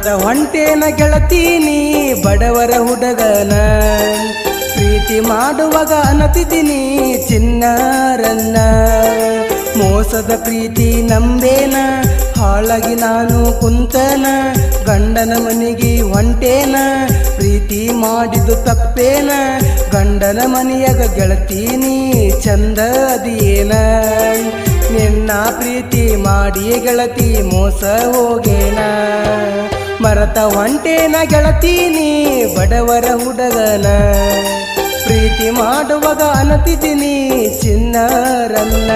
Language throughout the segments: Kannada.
ಮರದ ಹೊಂಟೇನ ಗೆಳತೀನಿ ಬಡವರ ಹುಡುಗನ ಪ್ರೀತಿ ಮಾಡುವಾಗ ಅನತಿದ್ದೀನಿ ಚಿನ್ನಾರನ್ನ ಮೋಸದ ಪ್ರೀತಿ ನಂಬೇನ ಹಾಳಾಗಿ ನಾನು ಕುಂತನ ಗಂಡನ ಮನೆಗೆ ಹೊಂಟೇನ ಪ್ರೀತಿ ಮಾಡಿದು ತಪ್ಪೇನ ಗಂಡನ ಮನೆಯಾಗ ಗೆಳತೀನಿ ಚಂದ ಅದಿಯೇನ ನಿನ್ನ ಪ್ರೀತಿ ಮಾಡಿ ಗೆಳತಿ ಮೋಸ ಹೋಗೇನ ಮರತ ಹೊಂಟೇನ ಗೆಳತೀನಿ ಬಡವರ ಹುಡುಗನ ಪ್ರೀತಿ ಮಾಡುವಾಗ ಅನತಿದ್ದೀನಿ ಚಿನ್ನಾರನ್ನ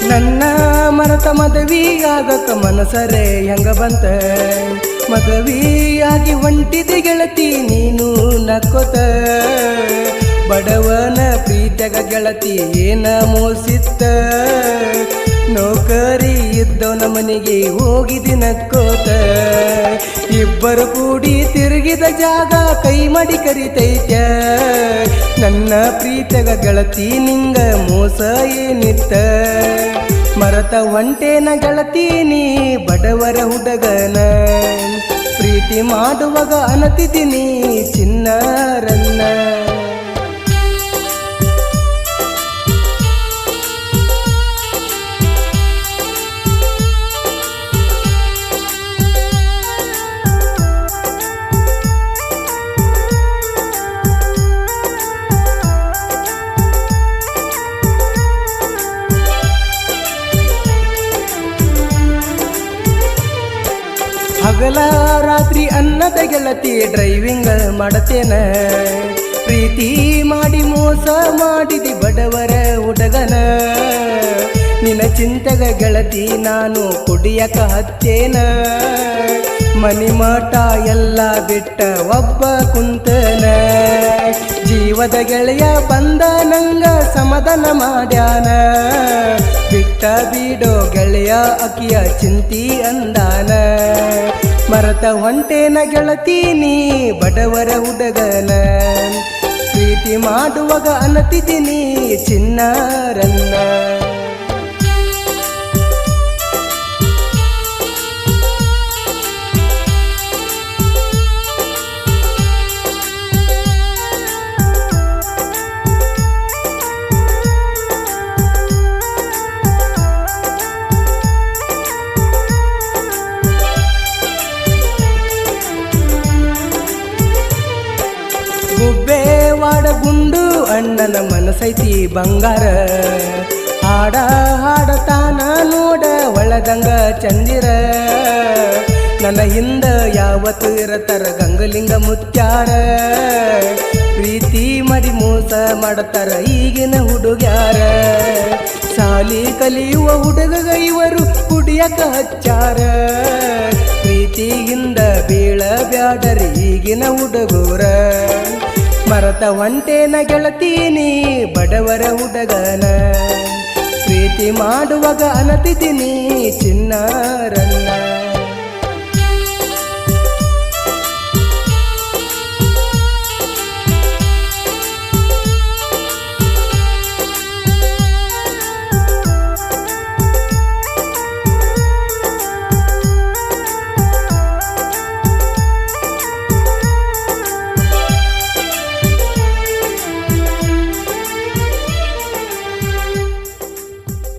ನನ್ನ ಮರತ ಮದುವೆಯಾಗಕ ಮನಸರೆ ಹೆಂಗ ಬಂತ ಮದುವೆಯಾಗಿ ಹೊಂಟಿದೆ ಗೆಳತಿ ನೀನು ನಕ್ಕೋತ ಬಡವನ ಪ್ರೀತಿಯಾಗ ಗೆಳತಿ ಏನ ಮೋಸಿತ್ತ ನೌಕರಿ ಇದ್ದವನ ಮನೆಗೆ ಹೋಗಿದಿ ನಕ್ಕೋತ ಇಬ್ಬರು ಕೂಡಿ ತಿರುಗಿದ ಜಾಗ ಕೈ ಮಾಡಿ ಕರಿತೈತ ನನ್ನ ಪ್ರೀತಿಯಾಗ ಗೆಳತಿ ನಿಂಗ ಮೋಸ ಏನಿತ್ತ ಮರತ ಹೊಂಟೇನ ಗೆಳತೀನಿ ಬಡವರ ಹುಡುಗನ ಪ್ರೀತಿ ಮಾಡುವಾಗ ಅನತಿದ್ದೀನಿ ಚಿನ್ನಾರನ್ನ ಹಗಲ ರಾತ್ರಿ ಅನ್ನದ ಗೆಳತಿ ಡ್ರೈವಿಂಗ್ ಮಾಡತೇನ ಪ್ರೀತಿ ಮಾಡಿ ಮೋಸ ಮಾಡಿದಿ ಬಡವರ ಹುಡುಗನ ನಿನ್ನ ಚಿಂತೆಗ ಗೆಳತಿ ನಾನು ಕುಡಿಯಕ ಹತ್ತೇನ ಮನಿ ಮಠ ಎಲ್ಲ ಬಿಟ್ಟ ಒಬ್ಬ ಕುಂತನ ಜೀವದ ಗೆಳೆಯ ಬಂದ ನಂಗ ಸಮಾಧಾನ ಮಾಡ್ಯಾನ ಬಿಟ್ಟ ಬಿಡೋ ಗೆಳೆಯ ಅಕಿಯ ಚಿಂತಿ ಅಂದಾನ ಮರತ ಹೊಂಟೇನ ಗೆಳತೀನಿ ಬಡವರ ಹುಡುಗನ ಪ್ರೀತಿ ಮಾಡುವಾಗ ಅನತಿದ್ದೀನಿ ಚಿನ್ನಾರನ್ನ ಗುಬ್ಬೇವಾಡ ಗುಂಡು ಅಣ್ಣನ ಮನಸೈತಿ ಬಂಗಾರ ಹಾಡ ಹಾಡತಾನ ನೋಡ ಒಳಗಂಗ ಚಂದಿರ ನನ್ನ ಹಿಂದ ಯಾವತ್ತು ಇರತರ ಗಂಗಲಿಂಗ ಮುತ್ಯಾರ ಪ್ರೀತಿ ಮಾಡಿ ಮೋಸ ಮಾಡತಾರ ಈಗಿನ ಹುಡುಗ್ಯಾರ ಸಾಲಿ ಕಲಿಯುವ ಹುಡುಗ ಇವರು ಕುಡಿಯಕ ಹಚ್ಚಾರ ಪ್ರೀತಿಯಿಂದ ಬೀಳ ಬ್ಯಾಡರಿ ಈಗಿನ ಹುಡುಗರ ಮರತ ಹೊಂಟೇನ ಗೆಳತೀನಿ ಬಡವರ ಹುಡುಗನ ಪ್ರೀತಿ ಮಾಡುವಾಗ ಅನತಿದ್ದೀನಿ ಚಿನ್ನಾರನ್ನ